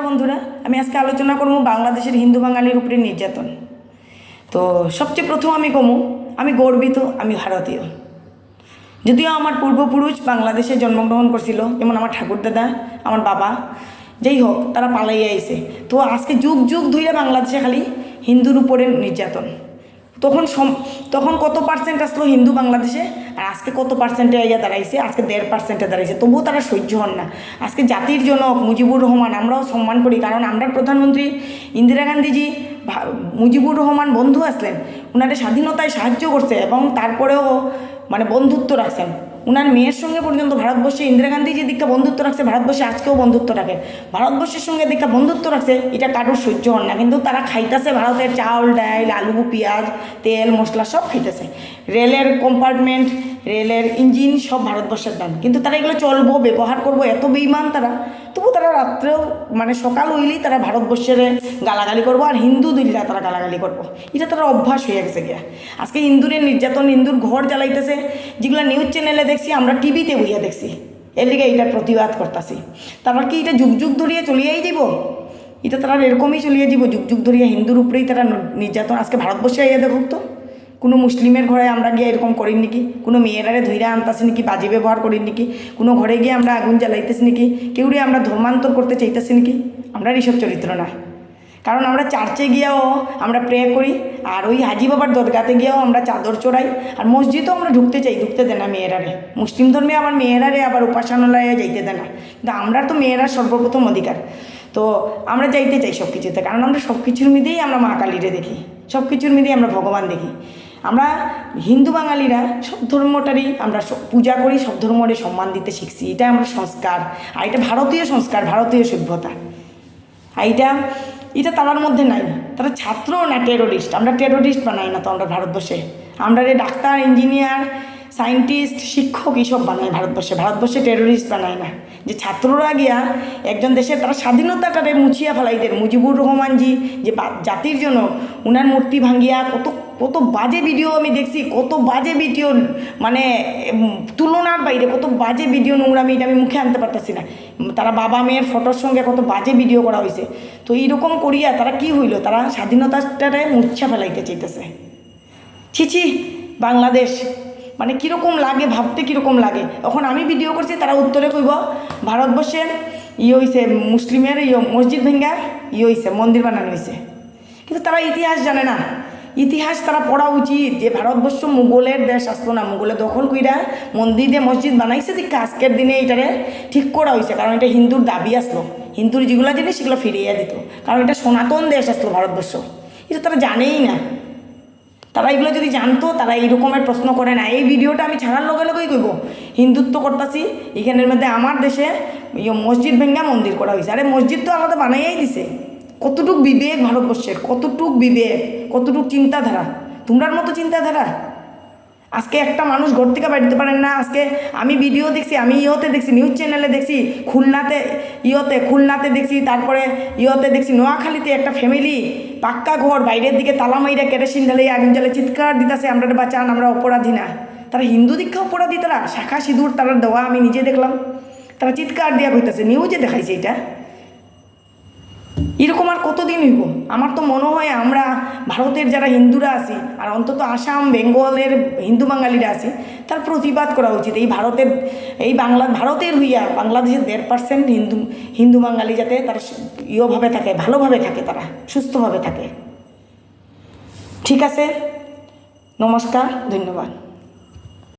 বন্ধুরা, আমি আজকে আলোচনা করব বাংলাদেশের হিন্দু বাঙালির উপরে নির্যাতন। তো সবচেয়ে প্রথম আমি কমু, আমি গর্বিত, আমি ভারতীয়। যদিও আমার পূর্বপুরুষ বাংলাদেশে জন্মগ্রহণ করছিল, যেমন আমার ঠাকুরদাদা, আমার বাবা, যাই হোক তারা পালাইয়া আইছে। তো আজকে যুগ যুগ ধরে বাংলাদেশে খালি হিন্দুর উপরে নির্যাতন। তখন কত পার্সেন্ট আসলো হিন্দু বাংলাদেশে, আর আজকে কত পার্সেন্টে আইয়া দাঁড়াইছে, আজকে 1.5% দাঁড়াইছে। তবুও তারা সহ্য হন না। আজকে জাতির জনক মুজিবুর রহমান আমরাও সম্মান করি, কারণ আমরা প্রধানমন্ত্রী ইন্দিরা গান্ধীজি মুজিবুর রহমান বন্ধু আসলেন, ওনাদের স্বাধীনতায় সাহায্য করছে এবং তারপরেও বন্ধুত্ব রাখছেন। ওনার মেয়ের সঙ্গে পর্যন্ত ভারতবর্ষে ইন্দিরা গান্ধী যে দীক্ষা বন্ধুত্ব রাখছে, ভারতবর্ষে আজকেও বন্ধুত্ব রাখে। ভারতবর্ষের সঙ্গে দীক্ষা বন্ধুত্ব রাখছে, এটা কারোর সহ্য হন না। কিন্তু তারা খাইতেছে ভারতের চাউল, ডাল, আলু, পেঁয়াজ, তেল, মশলা সব খাইতেছে। রেলের কম্পার্টমেন্ট, রেলের ইঞ্জিন সব ভারতবর্ষের দাম। কিন্তু তারা এগুলো চলবো, ব্যবহার করবো, এত বেইমান তারা। তবু তারা রাত্রেও সকাল হইলেই তারা ভারতবর্ষের গালাগালি করবো, আর হিন্দু দিল্লা তারা গালাগালি করবো। এটা তারা অভ্যাস হয়ে গেছে গিয়া। আজকে হিন্দুরের নির্যাতন, হিন্দুর ঘর জ্বালাইতেছে, যেগুলো নিউজ চ্যানেলে দেখছি, আমরা টিভিতে বইয়া দেখছি। এর দিকে এইটার প্রতিবাদ করতেছি। তারপর কি এটা যুগ যুগ ধরিয়ে চলিয়েই যাব? এটা তারা এরকমই চলিয়ে যাব, যুগ যুগ ধরিয়ে হিন্দুর উপরেই তারা নির্যাতন। আজকে ভারতবর্ষে আইয়া দেখুক তো, কোনো মুসলিমের ঘরে আমরা গিয়ে এরকম করি নাকি? কোনো মেয়েরারে ধৈরা আনতেছি নাকি? বাজে ব্যবহার করি নাকি? কোনো ঘরে গিয়ে আমরা আগুন জ্বালাইতেছি নাকি? কেউরে আমরা ধর্মান্তর করতে চাইতেছি নাকি? আমরা এইসব চরিত্র না। কারণ আমরা চার্চে গিয়েও আমরা প্রে করি, আর ওই হাজি বাবার দরগাতে গিয়েও আমরা চাদর চড়াই, আর মসজিদও আমরা ঢুকতে চাই, ঢুকতে দেয় না মেয়েরারে। মুসলিম ধর্মে আবার মেয়েরারে আবার উপাসনালয়ে যাইতে দেয় না। কিন্তু আমরা তো মেয়েরা সর্বপ্রথম অধিকার, তো আমরা যাইতে চাই সব কিছুতে। কারণ আমরা সব কিছুর মধ্যেই আমরা মা কালীরে দেখি, সব কিছুর মধ্যেই আমরা ভগবান দেখি। আমরা হিন্দু বাঙালিরা সব ধর্মটারই আমরা পূজা করি, সব ধর্মরে সম্মান দিতে শিখছি। এটা আমরা সংস্কার, আর এটা ভারতীয় সংস্কার, ভারতীয় সভ্যতা। আর এটা তার মধ্যে নাই। তারা ছাত্র না টেরোরিস্ট? আমরা টেরোরিস্ট বানাই না তো আমরা ভারতবর্ষে। আমরা ডাক্তার, ইঞ্জিনিয়ার, সায়েন্টিস্ট, শিক্ষক এইসব বানাই ভারতবর্ষে টেরোরিস্ট বানায় না। যে ছাত্ররা গিয়া একজন দেশের তারা স্বাধীনতাটারে মুছিয়া ফেলাইদের। মুজিবুর রহমানজি যে জাতির জন্য, উনার মূর্তি ভাঙ্গিয়া কত বাজে ভিডিও আমি দেখছি, কত বাজে ভিডিও, তুলনার বাইরে কত বাজে ভিডিও, নোংরামি, এটা আমি মুখে আনতে পারতেছি না। তারা বাবা মেয়ের ফটোর সঙ্গে কত বাজে ভিডিও করা হয়েছে। তো এইরকম করিয়া তারা কি হইল? তারা স্বাধীনতাটারে মুছা ফেলাইতে চাইতেছে। ছি বাংলাদেশ কীরকম লাগে, ভাবতে কীরকম লাগে। এখন আমি ভিডিও করছি, তারা উত্তরে কইব ভারতবর্ষের হয়েছে মুসলিমের মসজিদ ভেঙ্গা হয়েছে, মন্দির বানানো হয়েছে। কিন্তু তারা ইতিহাস জানে না। ইতিহাস তারা পড়া উচিত, যে ভারতবর্ষ মুঘলের দেশ আসলো না, মুঘলে দখল কইরা মন্দিরে মসজিদ বানাইছে, দেখে আজকের দিনে এটারে ঠিক করা হয়েছে। কারণ এটা হিন্দুর দাবি আসলো, হিন্দুর যেগুলো জিনিস সেগুলো ফিরিয়ে দিত। কারণ এটা সনাতন দেশ আসলো ভারতবর্ষ। এটা তারা জানেই না। তারা এগুলো যদি জানতো, তারা এই রকমের প্রশ্ন করে না। এই ভিডিওটা আমি ছাড়ার লগে লগেই কইব হিন্দুত্ব করতেছি, এখানের মধ্যে আমার দেশে মসজিদ ভেঙ্গা মন্দির করা হয়েছে। আরে মসজিদ তো আলাদা বানাইয়াই দিছে। কতটুক বিবেক ভারতবর্ষের, কতটুক বিবেক, কতটুক চিন্তাধারা, তোমরার মতো চিন্তাধারা। আজকে একটা মানুষ ঘর থেকে বাড়িতে পারেন না। আজকে আমি ভিডিও দেখছি, আমি দেখছি, নিউজ চ্যানেলে দেখছি, খুলনাতে দেখছি, তারপরে দেখছি নোয়াখালীতে একটা ফ্যামিলি পাক্কা ঘর, বাইরের দিকে তালা মাইরা কেরোসিন ঢালে আগুন জ্বালে চিৎকার দিতেছে, আমরা বাঁচান, আমরা অপরাধী না। তারা হিন্দু দীক্ষা অপরাধী, তারা শাখা সিঁদুর তারা দেওয়া আমি নিজে দেখলাম। তারা চিৎকার দিয়া হইতেছে, নিউজে দেখাইছে এটা। এরকম আর কতদিন হইব? আমার তো মনে হয় আমরা ভারতের যারা হিন্দুরা আছি, আর অন্তত আসাম বেঙ্গলের হিন্দু বাঙালিরা আছে, তার প্রতিবাদ করা উচিত। ভারতের হইয়া বাংলাদেশের 1.5% হিন্দু বাঙালি যাতে তারা ভাবে থাকে, ভালোভাবে থাকে, তারা সুস্থভাবে থাকে। ঠিক আছে, নমস্কার, ধন্যবাদ।